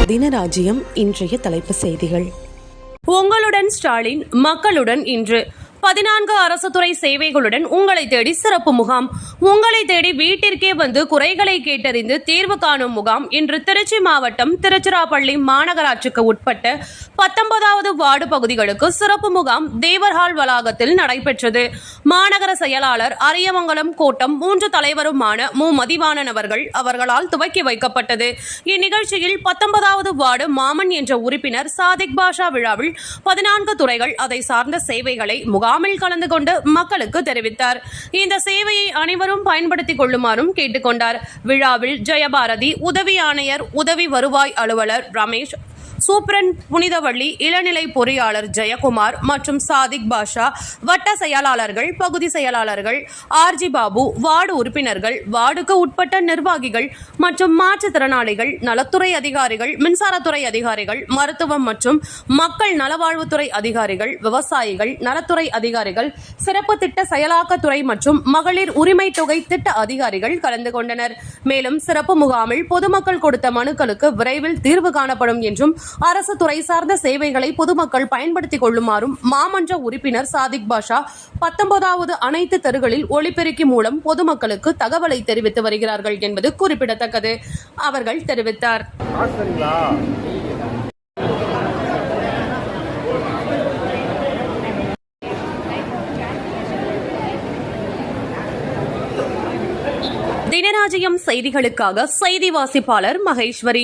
தினராஜ்யம் இன்றைய தலைப்பு செய்திகள். உங்களுடன் ஸ்டாலின், மக்களுடன் இன்று 14 அரசு துறை சேவைகளுடன் உங்களை தேடி சிறப்பு முகாம். உங்களை தேடி வீட்டிற்கே வந்து குறைகளை கேட்டறிந்து தீர்வு காணும் முகாம் இன்று திருச்சி மாவட்டம் திருச்சிராப்பள்ளி மாநகராட்சிக்கு உட்பட்ட 19வது வார்டு பகுதிகளுக்கு சிறப்பு முகாம் தேவர்ஹால் வளாகத்தில் நடைபெற்றது. மாநகர செயலாளர் அரியமங்கலம் கோட்டம் 3 தலைவருமான மு. மதிவாணன் அவர்களால் துவக்கி வைக்கப்பட்டது. இந்நிகழ்ச்சியில் 19வது வார்டு மாமன் என்ற உறுப்பினர் சாதிக் பாஷா விழாவில் 14 துறைகள் அதை சார்ந்த சேவைகளை முகாமில் கலந்து கொண்டு மக்களுக்கு தெரிவித்தார். இந்த சேவையை அனைவரும் பயன்படுத்திக் கொள்ளுமாறும் கேட்டுக்கொண்டார். விழாவில் ஜெயபாரதி, உதவி ஆணையர், உதவி வருவாய் அலுவலர் ரமேஷ், சூப்பரண்ட் புனிதவள்ளி, இளநிலை பொறியாளர் ஜெயக்குமார் மற்றும் சாதிக் பாஷா, வட்ட செயலாளர்கள், பகுதி செயலாளர்கள், ஆர்ஜி பாபு, வார்டு உறுப்பினர்கள், வார்டுக்கு உட்பட்ட நிர்வாகிகள் மற்றும் மாற்றுத்திறனாளிகள், நலத்துறை அதிகாரிகள், மின்சாரத்துறை அதிகாரிகள், மருத்துவம் மற்றும் மக்கள் நலவாழ்வுத்துறை அதிகாரிகள், விவசாயிகள் நலத்துறை அதிகாரிகள், சிறப்பு திட்ட செயலாக்கத்துறை மற்றும் மகளிர் உரிமை தொகை திட்ட அதிகாரிகள் கலந்து கொண்டனர். மேலும் சிறப்பு முகாமில் பொதுமக்கள் கொடுத்த மனுக்களுக்கு விரைவில் தீர்வு காணப்படும் என்றும் அரசு துறை சார்ந்த சேவைகளை பொதுமக்கள் பயன்படுத்திக் கொள்ளுமாறும் மாமன்ற உறுப்பினர் சாதிக் பாஷா 19வது அனைத்து தெருகளில் ஒலிபெருக்கி மூலம் பொதுமக்களுக்கு தகவலை தெரிவித்து வருகிறார்கள் என்பது குறிப்பிடத்தக்கது. அவர்கள் தெரிவித்தார். தினராஜ்யம் செய்திகளுக்காக செய்தி வாசிப்பாளர் மகேஸ்வரி.